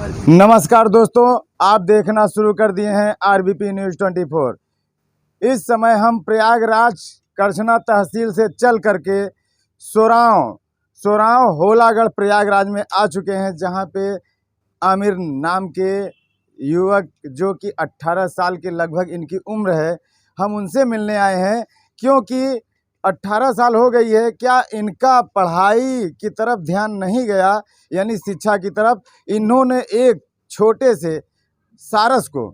नमस्कार दोस्तों, आप देखना शुरू कर दिए हैं आरबीपी न्यूज़ 24। इस समय हम प्रयागराज करछना तहसील से चल करके सोराव होलागढ़ प्रयागराज में आ चुके हैं, जहां पे आमिर नाम के युवक जो कि 18 साल के लगभग इनकी उम्र है, हम उनसे मिलने आए हैं क्योंकि 18 साल हो गई है, क्या इनका पढ़ाई की तरफ ध्यान नहीं गया, यानी शिक्षा की तरफ। इन्होंने एक छोटे से सारस को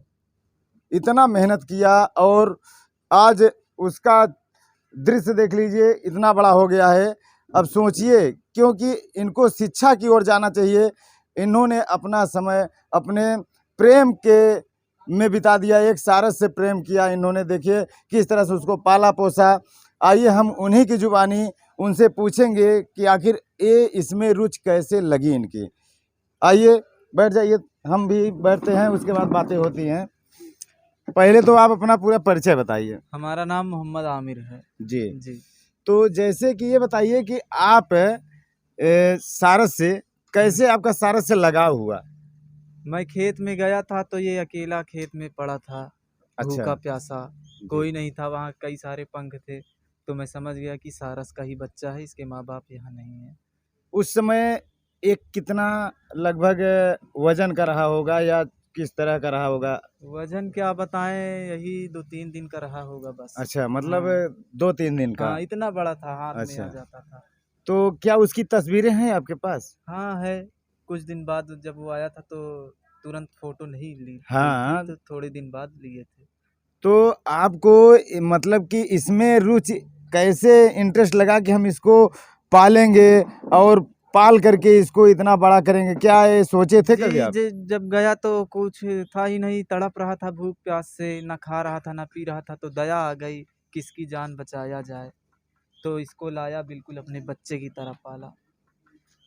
इतना मेहनत किया और आज उसका दृश्य देख लीजिए, इतना बड़ा हो गया है। अब सोचिए, क्योंकि इनको शिक्षा की ओर जाना चाहिए, इन्होंने अपना समय अपने प्रेम के में बिता दिया। एक सारस से प्रेम किया इन्होंने, देखिए किस तरह से उसको पाला पोसा। आइए हम उन्हीं की जुबानी उनसे पूछेंगे कि आखिर ये इसमें रुचि कैसे लगी इनकी। आइए बैठ जाइए, हम भी बैठते हैं, उसके बाद बातें होती हैं। पहले तो आप अपना पूरा परिचय बताइए। हमारा नाम मोहम्मद आमिर है। जी जी। तो जैसे कि ये बताइए कि आप सारस से कैसे, आपका सारस से लगाव हुआ? मैं खेत में गया था तो ये अकेला खेत में पड़ा था, अच्छा। भूखा प्यासा, कोई नहीं था वहाँ, कई सारे पंख थे, तो मैं समझ गया कि सारस का ही बच्चा है, इसके माँ बाप यहाँ नहीं है। उस समय एक कितना लगभग वजन का रहा होगा या किस तरह का रहा होगा? वजन क्या बताएं, यही 2-3 दिन का रहा होगा बस। अच्छा, मतलब हाँ। 2-3 दिन का। हाँ, इतना बड़ा था, हाथ में अच्छा, आ जाता था। तो क्या उसकी तस्वीरें हैं आपके पास? हाँ है, कुछ दिन बाद जब वो आया था तो तुरंत फोटो नहीं ली थी, हाँ, तो थोड़े दिन बाद लिए थे। तो आपको मतलब कि इसमें रुचि कैसे, इंटरेस्ट लगा कि हम इसको पालेंगे और पाल करके इसको इतना बड़ा करेंगे? क्या ये सोचे थे कभी आप? जब गया तो कुछ था ही नहीं, तड़प रहा था भूख प्यास से, ना खा रहा था ना पी रहा था, तो दया आ गई, किसकी जान बचाया जाए, तो इसको लाया, बिल्कुल अपने बच्चे की तरह पाला।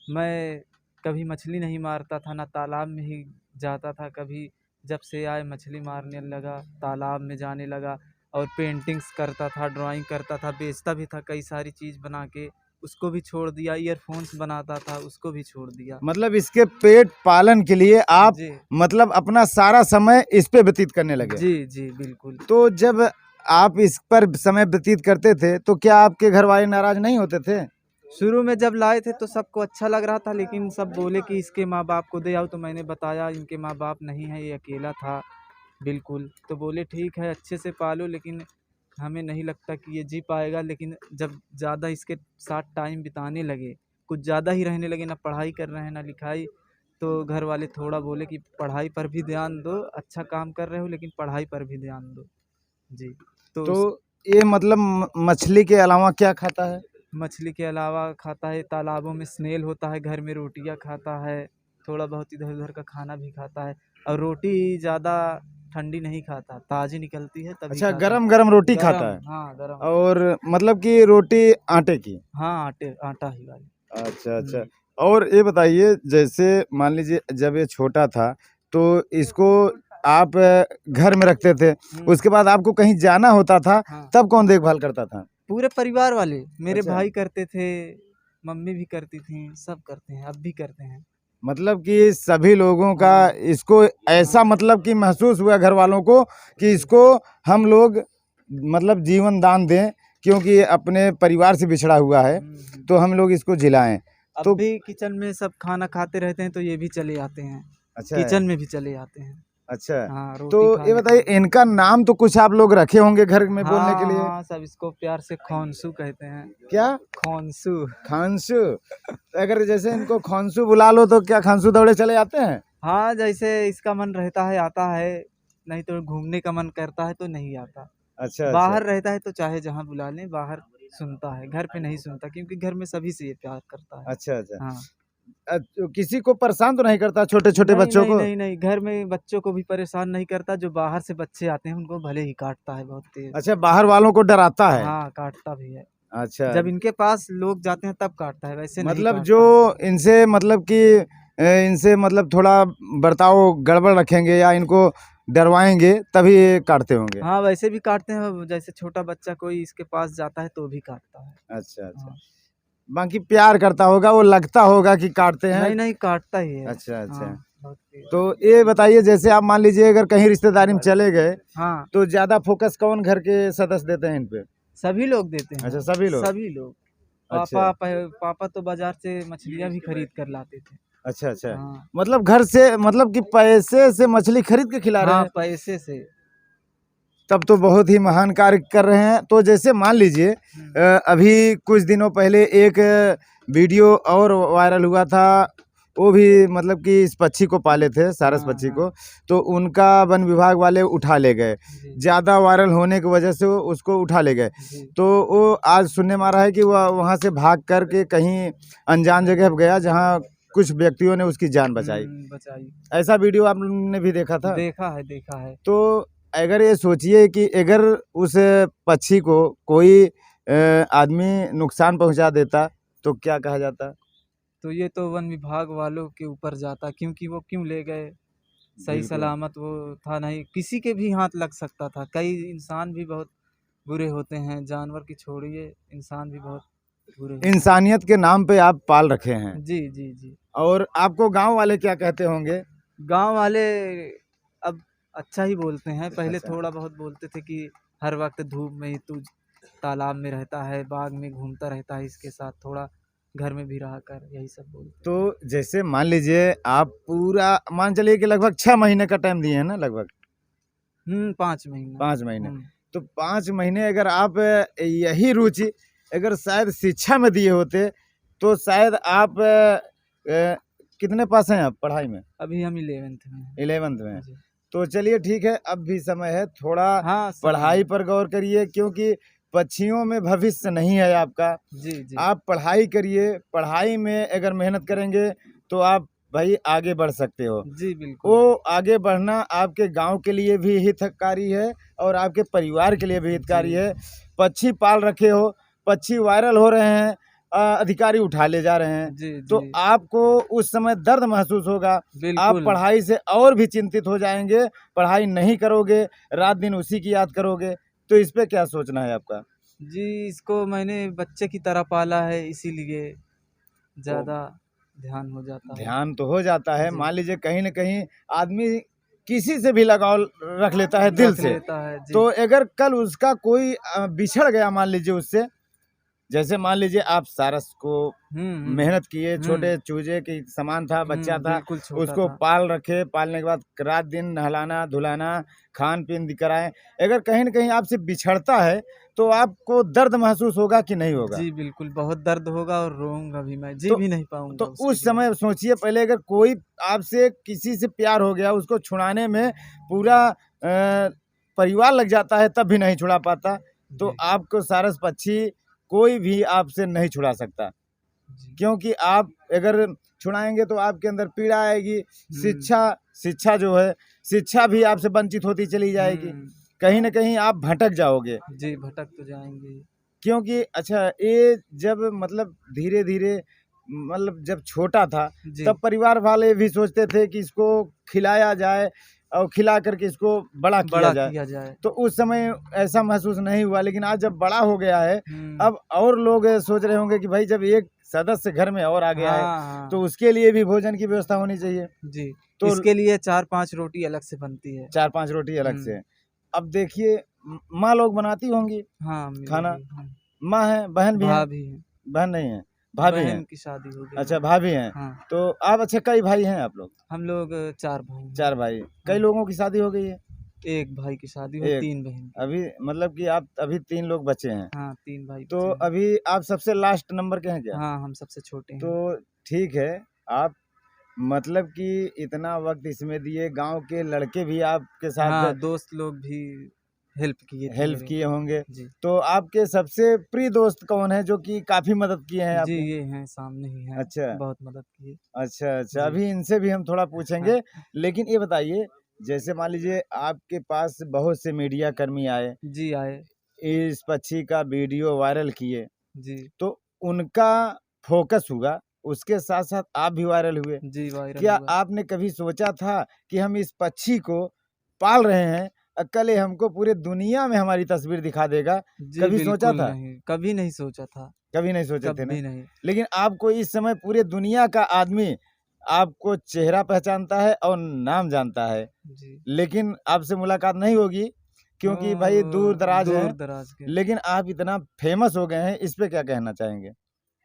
मैं कभी मछली नहीं मारता था, ना तालाब में ही जाता था कभी। जब से आए मछली मारने लगा, तालाब में जाने लगा, और पेंटिंग्स करता था, ड्राइंग करता था, बेचता भी था, कई सारी चीज़ बना के उसको भी छोड़ दिया। ईयरफोन्स बनाता था, उसको भी छोड़ दिया। मतलब इसके पेट पालन के लिए आप जी मतलब अपना सारा समय इस पे व्यतीत करने लगे। जी जी बिल्कुल। तो जब आप इस पर समय व्यतीत करते थे तो क्या आपके घर वाले नाराज नहीं होते थे? शुरू में जब लाए थे तो सबको अच्छा लग रहा था, लेकिन सब बोले कि इसके माँ बाप को दे आओ, तो मैंने बताया इनके माँ बाप नहीं है, ये अकेला था बिल्कुल। तो बोले ठीक है, अच्छे से पालो, लेकिन हमें नहीं लगता कि ये जी पाएगा। लेकिन जब ज़्यादा इसके साथ टाइम बिताने लगे, कुछ ज़्यादा ही रहने लगे, ना पढ़ाई कर रहे हैं ना लिखाई, तो घर वाले थोड़ा बोले कि पढ़ाई पर भी ध्यान दो, अच्छा काम कर रहे हो लेकिन पढ़ाई पर भी ध्यान दो। जी। तो तो ये मतलब मछली के अलावा क्या खाता है? मछली के अलावा खाता है, तालाबों में स्नेल होता है, घर में रोटियां खाता है, थोड़ा बहुत इधर उधर का खाना भी खाता है। और रोटी ज़्यादा ठंडी नहीं खाता, ताज़ी निकलती है तभी अच्छा, खाता है। गरम गरम रोटी खाता गरम, है? हाँ गरम। और मतलब कि रोटी आटे की? हाँ, आटा ही वाली। अच्छा अच्छा। और ये बताइए, जैसे मान लीजिए जब ये छोटा था तो इसको आप घर में रखते थे, उसके बाद आपको कहीं जाना होता था, हाँ, तब कौन देखभाल करता था? पूरे परिवार वाले, मेरे अच्छा, भाई करते थे, मम्मी भी करती थी, सब करते हैं, अब भी करते हैं। मतलब कि सभी लोगों का हाँ इसको ऐसा हाँ। मतलब कि महसूस हुआ घर वालों को कि इसको हम लोग मतलब जीवन दान दें, क्योंकि ये अपने परिवार से बिछड़ा हुआ है, तो हम लोग इसको जिलाएं। अब तो भी किचन में सब खाना खाते रहते हैं तो ये भी चले आते हैं, अच्छा है। किचन में भी चले आते हैं। अच्छा, हाँ, तो रोटी ये खाने के बताइए, लिए। इनका नाम तो कुछ आप लोग रखे होंगे घर में बोलने के हाँ लिए? हाँ, सब इसको प्यार से खोंसू कहते हैं। क्या? खोंसू। खांसू? अगर जैसे इनको खांसू बुला लो तो क्या खांसू दौड़े चले आते हैं? हाँ, जैसे इसका मन रहता है आता है, नहीं तो घूमने का मन करता है तो नहीं आता। अच्छा अच्छा। बाहर रहता है तो चाहे जहाँ बुला लें, बाहर सुनता है, घर पे नहीं सुनता, क्योंकि घर में सभी से ये प्यार करता है। अच्छा अच्छा। हाँ। तो किसी को परेशान तो नहीं करता, छोटे छोटे नहीं बच्चों नहीं को? नहीं नहीं, घर में बच्चों को भी परेशान नहीं करता, जो बाहर से बच्चे आते हैं उनको भले ही काटता है बहुत तेज। अच्छा, बाहर वालों को डराता है? हाँ, काटता भी है। अच्छा, जब इनके पास लोग जाते हैं तब काटता है, वैसे नहीं मतलब जो काटता। इनसे मतलब कि इनसे मतलब थोड़ा बर्ताव गड़बड़ रखेंगे या इनको डरवाएंगे तभी ये काटते होंगे। हाँ, वैसे भी काटते हैं, जैसे छोटा बच्चा कोई इसके पास जाता है तो भी काटता है। अच्छा अच्छा। हाँ। बाकी प्यार करता होगा, वो लगता होगा कि काटते हैं। नहीं नहीं, काटता ही है। अच्छा अच्छा। हाँ। बहुत तेज। तो ये बताइए, जैसे आप मान लीजिए अगर कहीं रिश्तेदारी में चले गए हाँ, तो ज्यादा फोकस कौन घर के सदस्य देते हैं इन पे? सभी लोग देते हैं। अच्छा, सभी लोग। सभी लोग। अच्छा पापा तो बाजार से मछलियाँ भी खरीद कर लाते थे। अच्छा अच्छा। हाँ, मतलब घर से, मतलब कि पैसे से मछली खरीद के खिला रहे हाँ हैं? पैसे से। तब तो बहुत ही महान कार्य कर रहे हैं। तो जैसे मान लीजिए अभी कुछ दिनों पहले एक वीडियो और वायरल हुआ था, वो भी मतलब कि इस पक्षी को पाले थे, सारस हाँ, पक्षी हाँ। को। तो उनका वन विभाग वाले उठा ले गए, जी, ज़्यादा वायरल होने की वजह से वो उसको उठा ले गए। जी। तो वो आज सुनने में आ रहा है कि वह वहाँ से भाग कर के कहीं अनजान जगह पे गया, जहाँ कुछ व्यक्तियों ने उसकी जान बचाई। बचाई। ऐसा वीडियो आपने भी देखा था? देखा है, देखा है। तो अगर ये सोचिए कि अगर उस पक्षी को कोई आदमी नुकसान पहुंचा देता तो क्या कहा जाता? तो ये तो वन विभाग वालों के ऊपर जाता, क्योंकि वो क्यों ले गए? सही बिल्कुल। सलामत वो था नहीं, किसी के भी हाथ लग सकता था। कई इंसान भी बहुत बुरे होते हैं, जानवर की छोड़िए, इंसान भी बहुत बुरे होते हैं। इंसानियत के नाम पे आप पाल रखे हैं। जी, जी, जी। और आपको गांव वाले क्या कहते होंगे? गाँव वाले अब अच्छा ही बोलते हैं, पहले अच्छा। थोड़ा बहुत बोलते थे कि हर वक़्त धूप में ही तू तालाब में रहता है, बाग में घूमता रहता है इसके साथ, थोड़ा घर में भी रहा कर, यही सब बोलते तो हैं। जैसे मान लीजिए आप पूरा मान चलिए कि लगभग 6 महीने का टाइम दिए हैं ना, लगभग 5 महीना। 5 महीने। हुँ। तो 5 महीने अगर आप यही रुचि अगर शायद शिक्षा में दिए होते तो शायद आप कितने पास हैं आप पढ़ाई में? अभी हम 11th में हैं। 11th में। जी। तो चलिए ठीक है, अब भी समय है, थोड़ा हाँ, समय पढ़ाई है। पर गौर करिए, क्योंकि पक्षियों में भविष्य नहीं है आपका। जी, जी। आप पढ़ाई करिए, पढ़ाई में अगर मेहनत करेंगे तो आप भाई आगे बढ़ सकते हो। जी, बिल्कुल। वो आगे बढ़ना आपके गांव के लिए भी हितकारी है और आपके परिवार के लिए भी हितकारी जी। है। पक्षी पाल रखे हो, पक्षी वायरल हो रहे हैं, अधिकारी उठा ले जा रहे हैं, जी, तो जी। आपको उस समय दर्द महसूस होगा। आप बिल्कुल। पढ़ाई से और भी चिंतित हो जाएंगे, पढ़ाई नहीं करोगे, रात दिन उसी की याद करोगे। तो इस पे क्या सोचना है आपका? जी, इसको मैंने बच्चे की तरह पाला है, इसीलिए तो ज़्यादा ध्यान हो जाता है। ध्यान तो हो जाता है, जी। मान लीजिए कहीं न कहीं आदमी किसी से भी लगाव रख लेता है दिल रख से। लेता है, जी। तो अगर कल उसका कोई बिछड़ गया मान लीजिए उससे, जैसे मान लीजिए आप सारस को हुँ, हुँ। मेहनत किए, हुँ, छोटे चूजे के समान था, बच्चा था, बिल्कुल छोटा उसको था। पाल रखे, पालने के बाद रात दिन नहलाना, धुलाना, खान-पीन कराएँ। अगर कहीं न कहीं आपसे बिछड़ता है, तो आपको दर्द महसूस होगा कि नहीं होगा? जी, बिल्कुल, बहुत दर्द होगा और रोऊँगा भी मैं, जी तो भी नहीं पाऊँगा तो उसके उस बिना। समय सोचिए, पहले अगर कोई आपसे किसी से प्यार हो गया, उसको छुड़ाने में पूरा परिवार लग जाता है, तब भी नहीं छुड़ा पाता, तो जी, आपको सारस पक्षी कोई भी आपसे नहीं छुड़ा सकता। जी। क्योंकि आप अगर छुड़ाएँगे तो आपके अंदर पीड़ा आएगी, हुँ, शिक्षा शिक्षा जो है, शिक्षा भी आपसे वंचित होती चली जाएगी। हुँ। कहीं न कहीं आप भटक जाओगे। जी, भटक तो जाएँगे ही। क्योंकि अच्छा, ये जब मतलब धीरे-धीरे मतलब जब छोटा था, जी, तब परिवार वाले भी सोचते थे कि इसको खिलाया जाए और खिला कर के इसको बड़ा किया बड़ा जाए। किया जाए। तो उस समय ऐसा महसूस नहीं हुआ, लेकिन आज जब बड़ा हो गया है, हुँ। अब और लोग सोच रहे होंगे कि भाई जब एक सदस्य घर में और आ गया है, हाँ, तो हाँ। उसके लिए भी भोजन की व्यवस्था होनी चाहिए। जी, तो इसके लिए 4-5 रोटी अलग से बनती है। 4-5 रोटी अलग हुँ। से। अब देखिए माँ लोग बनाती होंगी हाँ, खाना, मिलेगी। हाँ, माँ है, बहन भी हैं? भाभी हैं। बहन नहीं है, भाभी हैं। बहन की शादी हो गई अच्छा, है। भाभी हैं। हाँ, तो आप अच्छा कई भाई हैं आप लोग? हम लोग 4 भाई हैं। 4 भाई। कई हाँ, लोगों की शादी हो गई है? 1 भाई की शादी हुई, 1। 3 बहन की। अभी मतलब कि आप अभी 3 लोग बचे हैं। हाँ, 3 भाई तो बचे हैं। अभी आप सबसे लास्ट नंबर के हैं क्या? हाँ, हम सबसे छोटे हैं। तो ठीक है, आप मतलब कि इतना वक़्त इसमें दिए, गाँव के लड़के भी आपके साथ हाँ, दोस्त लोग भी हेल्प किए थे हेल्प मेरे। किए होंगे। जी। तो आपके सबसे प्रिय दोस्त कौन है जो कि काफ़ी मदद किए हैं जी, आपकी? ये हैं, सामने ही हैं, अच्छा। बहुत मदद की। अच्छा, अच्छा। जी। अभी इनसे भी हम थोड़ा हाँ, पूछेंगे। लेकिन ये बताइए, जैसे मान लीजिए आपके पास बहुत से मीडिया कर्मी आए, जी आए। इस पक्षी का वीडियो वायरल किए, जी, तो उनका फ़ोकस हुआ, उसके साथ-साथ आप भी वायरल हुए। जी वायरल क्या हुआ। आपने कभी सोचा था कि हम इस पक्षी को पाल रहे हैं, कल ये हमको पूरे दुनिया में हमारी तस्वीर दिखा देगा? जी, कभी सोचा बिल्कुल था? नहीं, कभी नहीं सोचा था, कभी नहीं सोचे थे ना? कभी नहीं। लेकिन आपको इस समय पूरे दुनिया का आदमी आपको चेहरा पहचानता है और नाम जानता है, जी। लेकिन आपसे मुलाकात नहीं होगी क्योंकि भाई दूर दराज है। दूर दराज के। लेकिन आप इतना फेमस हो गए हैं, इस पे क्या कहना चाहेंगे?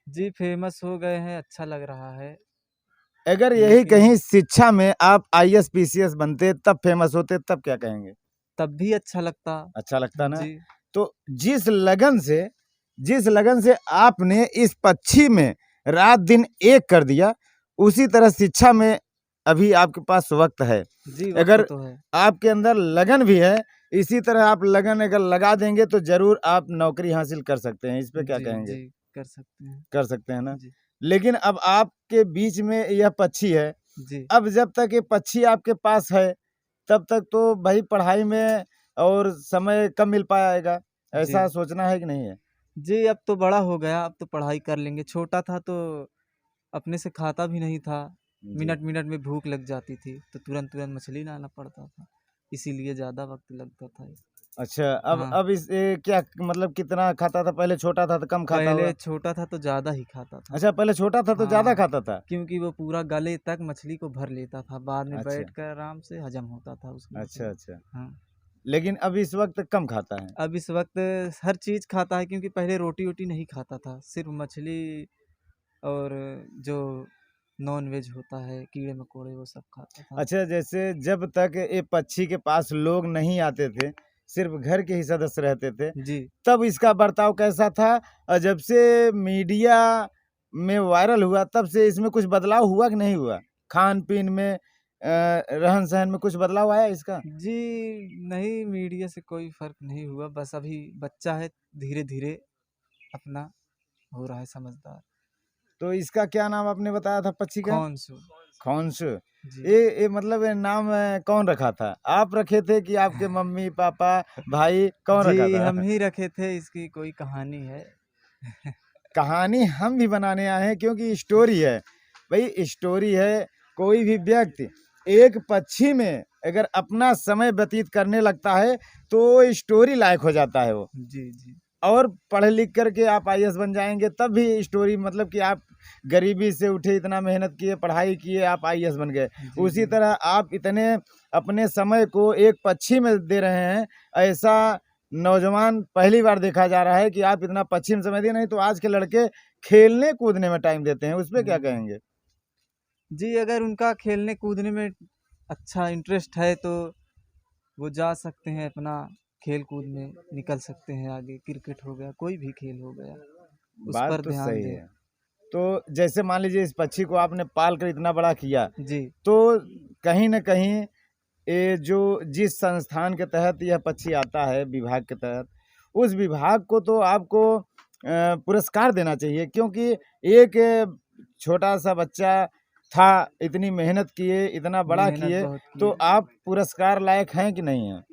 जी, फेमस हो गए हैं, अच्छा लग रहा है। अगर यही लेकिन कहीं शिक्षा में आप आईएएस पीसीएस बनते तब फेमस होते तब क्या कहेंगे? तब भी अच्छा लगता। अच्छा लगता ना? जी, तो जिस लगन से आपने इस पक्षी में रात दिन एक कर दिया, उसी तरह शिक्षा में अभी आपके पास वक्त है। जी, वक़्त अगर तो है। आपके अंदर लगन भी है, इसी तरह आप लगन अगर लगा देंगे तो ज़रूर आप नौकरी हासिल कर सकते हैं। इस पे क्या जी, कहेंगे? जी, कर सकते हैं। कर सकते हैं ना? जी, लेकिन अब आपके बीच में यह पक्षी है, जी, अब जब तक ये पक्षी आपके पास है, तब तक तो भाई पढ़ाई में और समय कम मिल पाएगा, जी। ऐसा सोचना है कि नहीं है? जी, अब तो बड़ा हो गया, अब तो पढ़ाई कर लेंगे। छोटा था तो अपने से खाता भी नहीं था। जी। मिनट-मिनट में भूख लग जाती थी, तो तुरंत-तुरंत मछली लाना पड़ता था। इसीलिए ज़्यादा वक़्त लगता था। अच्छा, अब हाँ, अब इस क्या मतलब कितना खाता था? पहले छोटा था तो कम खाता पहले होगा? छोटा था तो ज़्यादा ही खाता था। अच्छा, पहले छोटा था तो ज़्यादा हाँ, खाता था? क्योंकि वो पूरा गले तक मछली को भर लेता था। बाद में अच्छा, बैठकर आराम से हज़म होता था उसकी अच्छा, मछली। अच्छा। हाँ, लेकिन अब इस वक़्त कम खाता है? अब इस वक़्त हर चीज़ खाता है क्योंकि पहले रोटी-वोटी नहीं खाता था। सिर्फ़ मछली और जो नॉन-वेज होता है, कीड़े-मकोड़े वो सब खाता था। अच्छा, जैसे जब तक ये पक्षी के पास लोग नहीं आते थे, सिर्फ़ घर के ही सदस्य रहते थे, जी। तब इसका बर्ताव कैसा था? और जब से मीडिया में वायरल हुआ, तब से इसमें कुछ बदलाव हुआ कि नहीं हुआ? खान-पीन में रहन-सहन में कुछ बदलाव आया इसका? जी, नहीं मीडिया से कोई फ़र्क नहीं हुआ, बस अभी बच्चा है, धीरे-धीरे अपना हो रहा है समझदार। तो इसका क्या नाम आपने बताया था पक्षी का? कौन-सो? खौंस। जी। ये मतलब ये नाम कौन रखा था? आप रखे थे कि आपके मम्मी-पापा, भाई कौन रखा जी, था? हम ही रखे थे, इसकी कोई कहानी है। कहानी हम भी बनाने आए हैं क्योंकि स्टोरी है। भई स्टोरी है, कोई भी व्यक्ति एक पक्षी में अगर अपना समय व्यतीत करने लगता है, तो वो स्टोरी लायक हो जाता है वो। जी, जी। और पढ़ लिख कर के आप आईएएस बन जाएँगे तब भी स्टोरी मतलब कि आप गरीबी से उठे, इतना मेहनत किए, पढ़ाई किए, आप आईएएस बन गए। जी, उसी जी। तरह आप इतने अपने समय को एक पक्षी में दे रहे हैं, ऐसा नौजवान पहली बार देखा जा रहा है कि आप इतना पक्षी में समय दिए, नहीं तो आज के लड़के खेलने-कूदने में टाइम देते हैं, उस पे क्या हुँ। कहेंगे? जी, अगर उनका खेलने-कूदने में अच्छा इंटरेस्ट है तो वो जा सकते हैं अपना खेल-कूद में निकल सकते हैं आगे, क्रिकेट हो गया, कोई भी खेल हो गया, उस बात पर तो ध्यान सही दें। है। तो जैसे मान लीजिए इस पक्षी को आपने पाल कर इतना बड़ा किया, जी, तो कहीं न कहीं ये जो जिस संस्थान के तहत यह पक्षी आता है विभाग के तहत, उस विभाग को तो आपको पुरस्कार देना चाहिए क्योंकि एक छोटा-सा बच्चा था, इतनी मेहनत किए, इतना बड़ा मेहनत किए, बहुत तो किए। आप पुरस्कार लायक हैं कि नहीं हैं?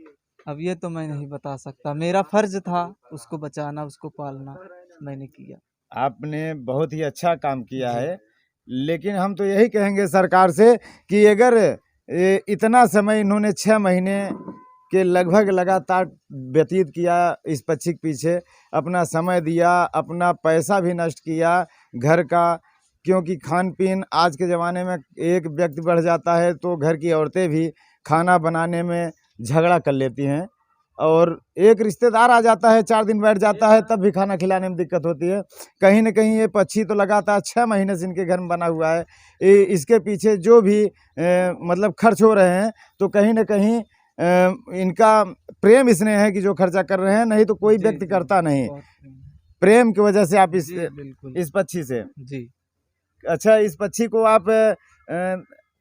अब ये तो मैं नहीं बता सकता, मेरा फ़र्ज़ था उसको बचाना, उसको पालना, मैंने किया। आपने बहुत ही अच्छा काम किया जी, है। लेकिन हम तो यही कहेंगे सरकार से कि अगर इतना समय इन्होंने 6 महीने के लगभग लगातार व्यतीत किया इस पक्षी के पीछे, अपना समय दिया, अपना पैसा भी नष्ट किया घर का, क्योंकि खान-पीन आज के ज़माने में एक व्यक्ति बढ़ जाता है तो घर की औरतें भी खाना बनाने में झगड़ा कर लेती हैं। और एक रिश्तेदार आ जाता है, 4 दिन बैठ जाता है, तब भी खाना खिलाने में दिक्कत होती है। कहीं न कहीं ये पक्षी तो लगातार 6 महीने से इनके घर में बना हुआ है। इसके पीछे जो भी मतलब खर्च हो रहे हैं, तो कहीं न कहीं इनका प्रेम स्नेह है कि जो खर्चा कर रहे हैं, नहीं तो कोई जी, व्यक्ति जी, करता नहीं। बहुत प्रेम है। प्रेम की वजह से आप जी, बिल्कुल। इस पक्षी से जी। अच्छा, इस पक्षी को आप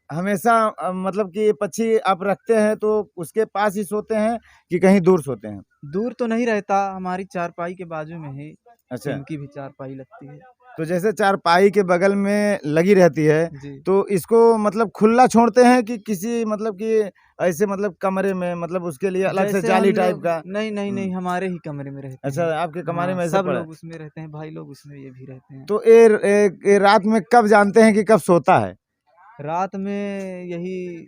हमेशा मतलब कि ये पक्षी आप रखते हैं तो उसके पास ही सोते हैं कि कहीं दूर सोते हैं? दूर तो नहीं रहता, हमारी चारपाई के बाजू में ही अच्छा, इनकी भी चारपाई लगती है। तो जैसे चारपाई के बगल में लगी रहती है, जी। तो इसको मतलब खुला छोड़ते हैं कि किसी मतलब कि ऐसे मतलब कमरे में मतलब उसके लिए अलग से जैसे जाली हम टाइप लोग का? नहीं, नहीं, हुँ, नहीं हमारे ही कमरे में रहते अच्छा हैं। आपके कमरे हाँ, में ऐसे सब पड़ा है। लोग उसमें रहते हैं, भाई लोग उसमें, ये भी रहते हैं। तो ये रात में कब जानते हैं कि कब सोता है? रात में यही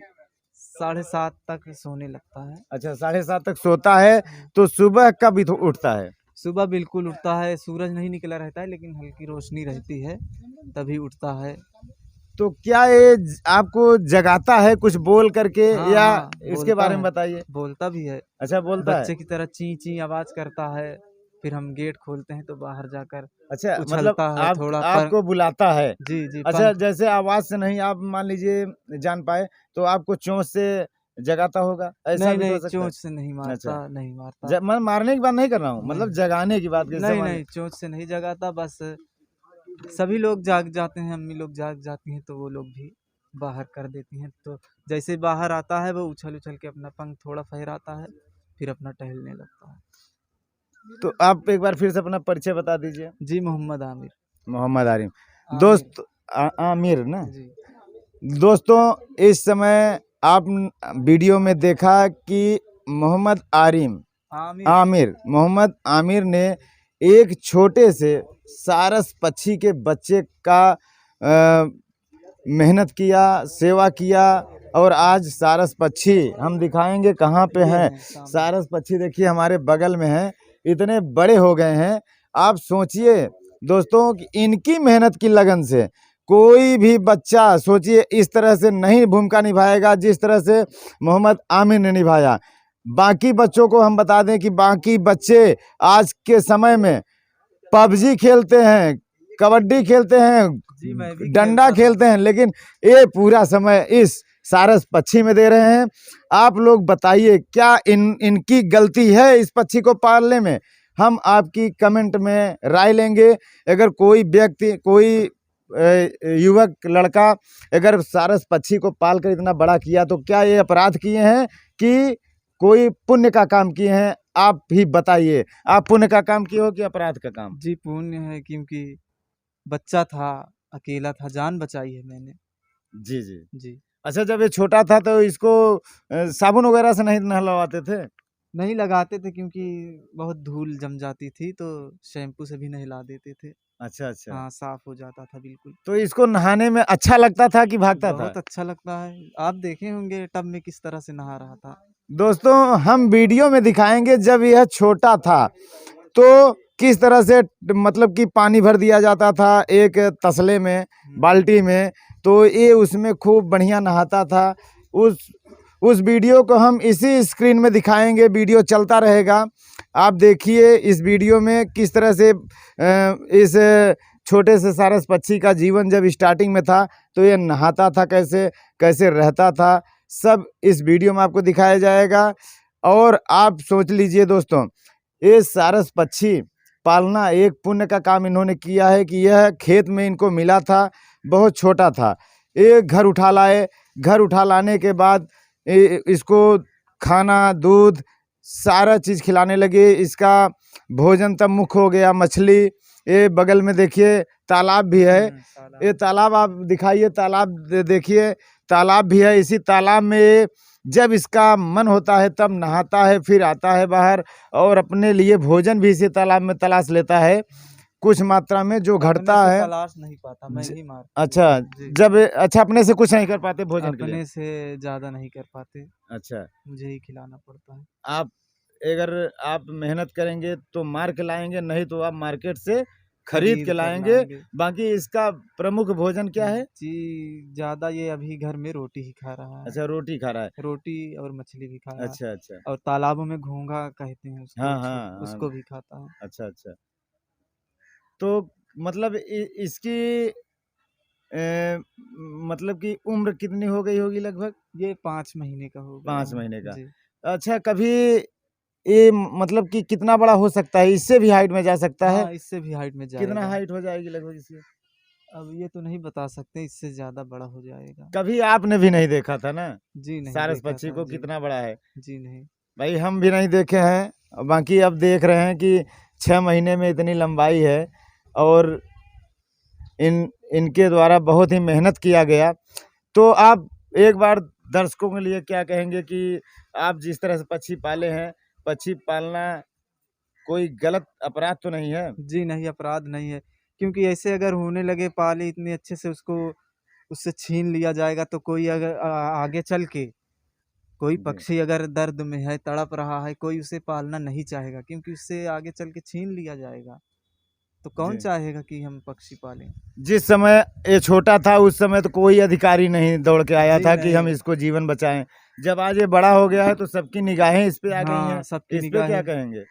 7:30 तक सोने लगता है। अच्छा, साढ़े 7 तक सोता है, तो सुबह कब उठता है? सुबह बिल्कुल उठता है, सूरज नहीं निकला रहता है लेकिन हल्की रोशनी रहती है, तभी उठता है। तो क्या ये आपको जगाता है कुछ बोल करके, हाँ या हाँ, इसके बोलता बारे में है, बताइए। बोलता भी है। अच्छा, बोलता है। बच्चे की तरह ची ची आवाज करता है। फिर हम गेट खोलते हैं तो बाहर जाकर अच्छा, मतलब उछलता है थोड़ा पर। आपको बुलाता है। जी जी, अच्छा, पंख। जैसे आवाज से नहीं आप मान लीजिए जान पाए, तो आपको चोंच से जगाता होगा, ऐसा नहीं भी तो हो नहीं, सकता चोंच से नहीं है। अच्छा, मारता, नहीं मारता। मैं मारने की बात नहीं कर रहा हूँ, मतलब नहीं जगाने की बात, जैसे नहीं मान नहीं, चोंच से नहीं जगाता। बस सभी लोग जाग जाते हैं, अम्मी लोग जाग जाती हैं तो वो लोग भी बाहर कर देती हैं। तो जैसे बाहर आता है वो उछल उछल के अपना पंख थोड़ा फहराता है, फिर अपना टहलने लगता है। तो आप एक बार फिर से अपना परिचय बता दीजिए। जी, मोहम्मद आमिर। मोहम्मद आरिम। आमिर। दोस्त आमिर ना। जी। दोस्तों, इस समय आप वीडियो में देखा कि मोहम्मद आरिम आमिर। आमिर मोहम्मद आमिर ने एक छोटे से सारस पक्षी के बच्चे का मेहनत किया, सेवा किया, और आज सारस पक्षी हम दिखाएंगे कहाँ पे ये हैं। हैं सामने। सारस पक्षी देखिए हमारे बगल में हैं, इतने बड़े हो गए हैं। आप सोचिए दोस्तों कि इनकी मेहनत की लगन से कोई भी बच्चा सोचिए इस तरह से नहीं भूमिका निभाएगा जिस तरह से मोहम्मद आमिर ने निभाया। बाकी बच्चों को हम बता दें कि बाकी बच्चे आज के समय में पबजी खेलते हैं, कबड्डी खेलते हैं, जी, मैं भी डंडा खेलता था। खेलते हैं, लेकिन ये पूरा समय इस सारस पक्षी में दे रहे हैं। आप लोग बताइए क्या इनकी गलती है इस पक्षी को पालने में? हम आपकी कमेंट में राय लेंगे। अगर कोई व्यक्ति, कोई युवक लड़का अगर सारस पक्षी को पालकर इतना बड़ा किया, तो क्या ये अपराध किए हैं कि कोई पुण्य का काम किए हैं? आप ही बताइए, आप पुण्य का काम किए हो कि अपराध का काम? जी, पुण्य है, क्योंकि बच्चा था, अकेला था, जान बचाई है मैंने। जी जी। जी। अच्छा, जब ये छोटा था तो इसको साबुन वगैरह से नहीं नहलवाते थे? नहीं लगाते थे क्योंकि बहुत धूल जम जाती थी, तो शैम्पू से भी नहला देते थे। अच्छा अच्छा। हाँ, साफ हो जाता था बिल्कुल। तो इसको नहाने में अच्छा लगता था कि भागता था? बहुत अच्छा लगता है। आप देखे होंगे टब में किस तरह से नहा रहा था। दोस्तों, हम वीडियो में दिखाएंगे जब यह छोटा था तो किस तरह से मतलब कि पानी भर दिया जाता था एक तसले में, बाल्टी में, तो ये उसमें खूब बढ़िया नहाता था। उस वीडियो को हम इसी स्क्रीन में दिखाएंगे, वीडियो चलता रहेगा। आप देखिए इस वीडियो में किस तरह से इस छोटे से सारस पक्षी का जीवन जब स्टार्टिंग में था तो ये नहाता था कैसे, कैसे रहता था, सब इस वीडियो में आपको दिखाया जाएगा। और आप सोच लीजिए दोस्तों, ये सारस पक्षी पालना एक पुण्य का काम इन्होंने किया है कि यह खेत में इनको मिला था, बहुत छोटा था, एक घर उठा लाए। घर उठा लाने के बाद इसको खाना, दूध, सारा चीज़ खिलाने लगे। इसका भोजन तब मुख्य हो गया मछली। ये बगल में देखिए तालाब भी है, ये तालाब आप दिखाइए, तालाब देखिए, तालाब भी है। इसी तालाब में जब इसका मन होता है तब नहाता है, फिर आता है बाहर और अपने लिए भोजन भी इसी तालाब में तलाश लेता है कुछ मात्रा में जो घटता है। तलाश नहीं पाता, मैं ही मार। अच्छा, जब अच्छा अपने से कुछ नहीं कर पाते भोजन के लिए? अपने से ज्यादा नहीं कर पाते, अच्छा, मुझे ही खिलाना पड़ता है। आप अगर आप मेहनत करेंगे तो मार के लाएंगे, नहीं तो आप मार्केट से खरीद के कर लाएंगे। लाएंगे। बाकी इसका प्रमुख भोजन क्या है? जी, ज्यादा ये अभी घर में रोटी ही खा रहा है। अच्छा, रोटी खा रहा है। रोटी और मछली भी खा रहा है। अच्छा अच्छा। और तालाबों में घोंघा कहते हैं उसको, हाँ हाँ हाँ। उसको भी खाता है। अच्छा अच्छा। तो मतलब इसकी मतलब कि उम्र कितनी हो गई होगी लगभग? ये 5 महीने का हो गया 5 है। महीने का। जी। अच्छा, कभी ये मतलब कि कितना बड़ा हो सकता है? इससे भी हाइट में जा सकता है? हाँ, इससे भी हाइट में कितना जाएगा। हाइट हो जाएगी लगभग इसकी? अब ये तो नहीं बता सकते, इससे ज्यादा बड़ा हो जाएगा। कभी आपने भी नहीं देखा था ना जी नहीं सारस देखा पक्षी था। को जी। कितना बड़ा है? जी नहीं। भाई हम भी नहीं देखे हैं, बाकी अब देख रहे हैं कि 6 महीने में इतनी लंबाई है और इनके द्वारा बहुत ही मेहनत किया गया। तो आप एक बार दर्शकों के लिए क्या कहेंगे कि आप जिस तरह से पक्षी पाले हैं, पक्षी पालना कोई गलत अपराध तो नहीं है? जी नहीं, अपराध नहीं है, क्योंकि ऐसे अगर होने लगे पाले इतने अच्छे से, उसको उससे छीन लिया जाएगा तो कोई अगर आगे चल के कोई जी पक्षी अगर दर्द में है, तड़प रहा है, कोई उसे पालना नहीं चाहेगा, क्योंकि उससे आगे चल के छीन लिया जाएगा। तो कौन जी। चाहेगा कि हम पक्षी पालें। जिस समय ये छोटा था उस समय तो कोई अधिकारी नहीं दौड़ के आया जी था कि हम नहीं। इसको जीवन बचाएं। जब आज ये बड़ा हो गया है तो सबकी निगाहें इस पे आ गई हाँ, हैं। सबकी इस पे क्या निगाहें कहेंगे?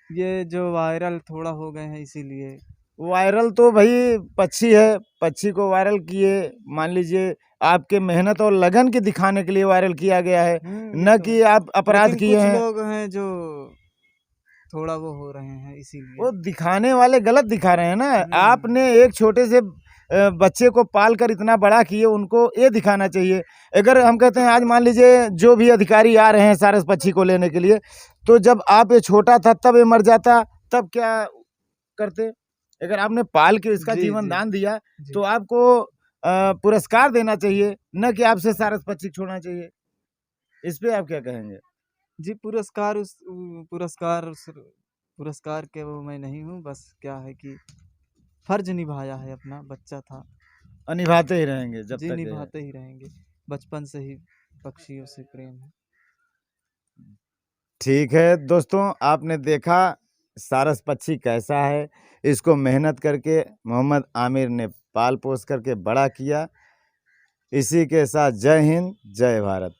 ये जो वायरल थोड़ा हो गए हैं इसीलिए। वायरल तो भाई पक्षी है, पक्षी को वायरल किए, मान लीजिए आपके मेहनत और लगन के दिखाने के लिए वायरल किया गया है, ये न तो कि आप अपराध लेकिन किए कुछ हैं। लोग हैं जो थोड़ा वो हो रहे हैं इसीलिए। वो दिखाने वाले गलत दिखा रहे हैं ना। हम्म। आपने एक छोटे से बच्चे को पाल कर इतना बड़ा किए, उनको ये दिखाना चाहिए। अगर हम कहते हैं आज मान लीजिए जो भी अधिकारी आ रहे हैं सारस पक्षी को लेने के लिए, तो जब आप ये छोटा था तब ये मर जाता, तब क्या करते? अगर आपने पाल के इसका जी जीवन जी दान दिया जी तो आपको पुरस्कार देना चाहिए, न कि आपसे सारस पक्षी छोड़ना चाहिए। इस पे आप क्या कहेंगे? जी। पुरस्कार के वो मैं नहीं हूँ, बस क्या है कि फर्ज निभाया है, अपना बच्चा था। निभाते ही रहेंगे जब जी तक ये है। निभाते ही रहेंगे, बचपन से ही पक्षियों से प्रेम है। ठीक है दोस्तों, आपने देखा सारस पक्षी कैसा है। इसको मेहनत करके मोहम्मद आमिर ने पाल पोस करके बड़ा किया। इसी के साथ जय हिंद, जय भारत।